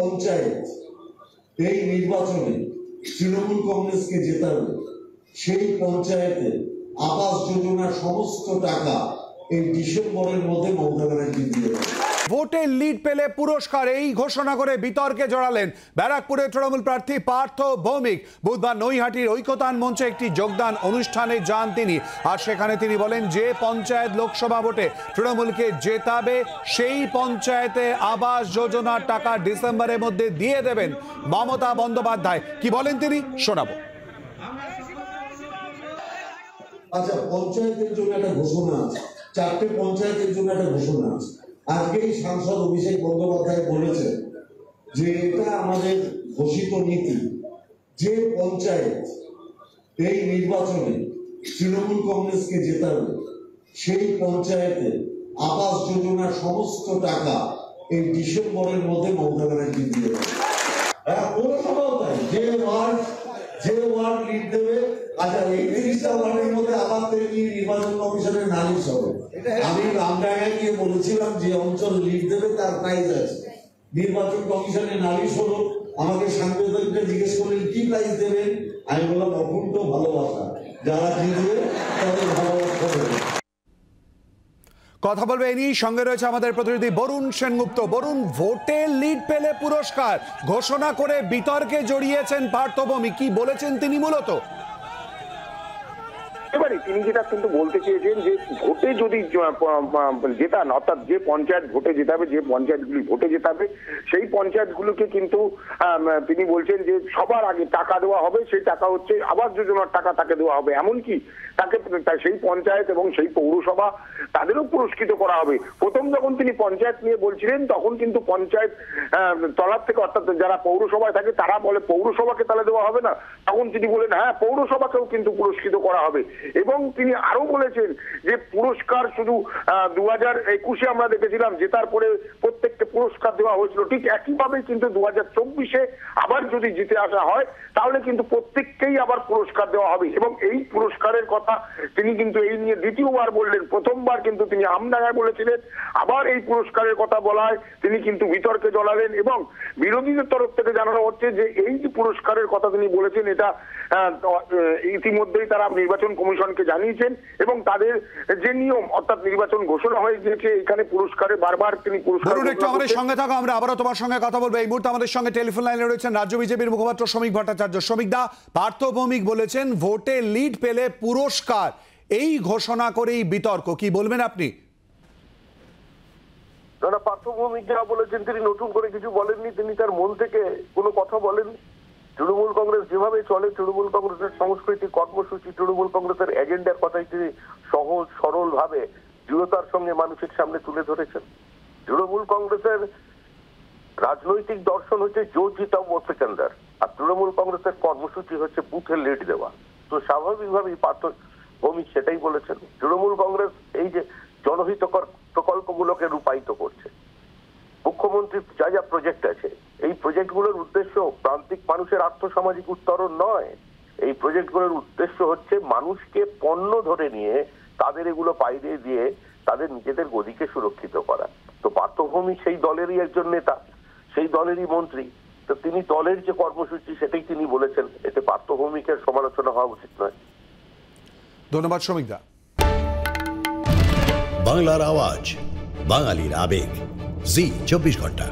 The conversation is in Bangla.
পঞ্চায়েত এই নির্বাচনে তৃণমূল কংগ্রেসকে জেতাবে, সেই পঞ্চায়েতে আবাস যোজনার সমস্ত টাকা এই ডিসেম্বরের মধ্যে মমতা ব্যানার্জি দিয়ে দেবে। ভোটে লিড পেলে পুরস্কার এই ঘোষণা করে বিতর্কে জড়ালেন ব্যারাকপুরের তৃণমূল প্রার্থী পার্থ ভৌমিক। বুধবার নৈহাটির ঐক্যতান মঞ্চে একটি যোগদান অনুষ্ঠানে যান তিনি, আর সেখানে তিনি বলেন যে পঞ্চায়েত লোকসভা ভোটে তৃণমূলকে জেতাবে সেই পঞ্চায়েতে আবাস যোজনার টাকা ডিসেম্বরের মধ্যে দিয়ে দেবেন মমতা বন্দ্যোপাধ্যায়। কি বলেন তিনি শোনাবো। আচ্ছা, পঞ্চায়েতের জন্য একটা ঘোষণা আছে, 4টে পঞ্চায়েতের জন্য একটা ঘোষণা আছে। আজকেই সাংসদ অভিষেক বন্দ্যোপাধ্যায় বলেছেন যে এটা আমাদের ঘোষিত নীতি, যে পঞ্চায়েত এই নির্বাচনে তৃণমূল কংগ্রেসকে জেতাবে সেই পঞ্চায়েতে আবাস যোজনার সমস্ত টাকা এই ডিসেম্বরের মধ্যে মমতা ব্যানার্জি দিয়ে দেবে। পৌরসভাও তাই, যে ওয়ার্ড লিড দেবে। আচ্ছা, এই 30টা ওয়ার্ডের মধ্যে আবার নির্বাচন কমিশনের নালিশ হবে। আমি রামডাঙ্গায় গিয়ে বলেছিলাম যে অঞ্চল লিড দেবে তার প্রাইজ আছে, নির্বাচন কমিশনের নালিশ হলো। আমাকে সাংবাদিকরা জিজ্ঞেস করলেন কি প্রাইজ দেবেন, আমি বললাম অকুণ্ঠ ভালোবাসা, যারা জিতবে তাদের ভালোবাসা দেবে। কথা বলবে এই সঙ্গে রয়েছে আমাদের প্রতিনিধি বরুণ সেনগুপ্ত। বরুণ, ভোটে লিড পেলে পুরস্কার ঘোষণা করে বিতর্কে জড়িয়েছেন পার্থ ভৌমিক, কি বলেছেন তিনি মূলত? এবারে তিনি যেটা কিন্তু বলতে চেয়েছেন যে ভোটে যদি জেতান, অর্থাৎ যে পঞ্চায়েত ভোটে জেতাবে, যে পঞ্চায়েতগুলি ভোটে জেতাবে সেই পঞ্চায়েতগুলোকে কিন্তু তিনি বলছেন যে সবার আগে টাকা দেওয়া হবে। সেই টাকা হচ্ছে আবাস যোজনার টাকা তাকে দেওয়া হবে, এমনকি তাকে সেই পঞ্চায়েত এবং সেই পৌরসভা তাদেরও পুরস্কৃত করা হবে। প্রথম যখন তিনি পঞ্চায়েত নিয়ে বলছিলেন তখন কিন্তু পঞ্চায়েত তলার থেকে, অর্থাৎ যারা পৌরসভায় থাকে তারা বলে পৌরসভাকে তাহলে দেওয়া হবে না, তখন তিনি বলেন হ্যাঁ পৌরসভাকেও কিন্তু পুরস্কৃত করা হবে। এবং তিনি আরো বলেছেন যে পুরস্কার শুধু 2021-এ আমরা দেখেছিলাম জেতার পরে প্রত্যেককে পুরস্কার দেওয়া হয়েছিল, ঠিক একইভাবে কিন্তু 2024-এ আবার যদি জিতে আসা হয় তাহলে কিন্তু প্রত্যেককেই আবার পুরস্কার দেওয়া হবে। এবং এই পুরস্কারের কথা তিনি কিন্তু এই নিয়ে দ্বিতীয়বার বললেন। প্রথমবার কিন্তু তিনি আমডাঙ্গায় বলেছিলেন, আবার এই পুরস্কারের কথা বলায় তিনি কিন্তু বিতর্কে জড়ালেন। এবং বিরোধীদের তরফ থেকে জানানো হচ্ছে যে এই যে পুরস্কারের কথা তিনি বলেছেন এটা ইতিমধ্যেই তারা নির্বাচন কমিশনকে জানিয়েছেন এবং তাদের যে নিয়ম, অর্থাৎ নির্বাচন ঘোষণা হয়ে গিয়েছে, এখানে পুরস্কারে বারবার তিনি পুরস্কার। একটু আমাদের সঙ্গে থাকো, আমরা আবারও তোমার সঙ্গে কথা বলবো। এই মুহূর্তে আমাদের সঙ্গে টেলিফোন লাইনে রয়েছেন রাজ্য বিজেপির মুখপাত্র শ্রমিক ভট্টাচার্য। শ্রমিক দা, পার্থ ভৌমিক বলেছেন ভোটে লিড পেলে পুরস্কার, এই ঘোষণা করেই বিতর্ক, কি বলবেন আপনি? না, পার্থ ভৌমিক যা বলেছেন তিনি নতুন করে কিছু বলেননি, তিনি তার মন থেকে কোনো কথা বলেন। তৃণমূল কংগ্রেস যেভাবে চলে, তৃণমূল কংগ্রেসের সংস্কৃতি, কর্মসূচি, তৃণমূল কংগ্রেসের এজেন্ডার কথাই তিনি সহজ সরল ভাবে দৃঢ়তার সঙ্গে মানুষের সামনে তুলে ধরেছেন। তৃণমূল কংগ্রেসের রাজনৈতিক দর্শন হচ্ছে জোর জিতা ও সেকেন্ডার, আর তৃণমূল কংগ্রেসের কর্মসূচি হচ্ছে বুথে লিড দেওয়া। তো স্বাভাবিকভাবেই পার্থ ভৌমিক সেটাই বলেছেন। তৃণমূল কংগ্রেস এই যে জনহিতকর প্রকল্পগুলোকে রূপায়িত করছে, মুখ্যমন্ত্রীর যা যা প্রজেক্ট আছে, এই প্রজেক্টগুলোর উদ্দেশ্য প্রান্তিক মানুষের আর্থসামাজিক উত্তরণ নয়। এই প্রজেক্টগুলোর উদ্দেশ্য হচ্ছে মানুষকে পণ্য ধরে নিয়ে তাদের এগুলো পাইয়ে দিয়ে তাদের নিজেদের গদিকে সুরক্ষিত করা। তো পার্থ ভৌমিক সেই দলেরই একজন নেতা, সেই দলেরই মন্ত্রী, তো তিনি দলের যে কর্মসূচি সেটাই তিনি বলেছেন, এতে পার্থ ভৌমিকের সমালোচনা হওয়া উচিত নয়। ধন্যবাদ শ্রমিক দা। বাংলার আওয়াজ, বাঙালির আবেগ, জি 24 ঘন্টা।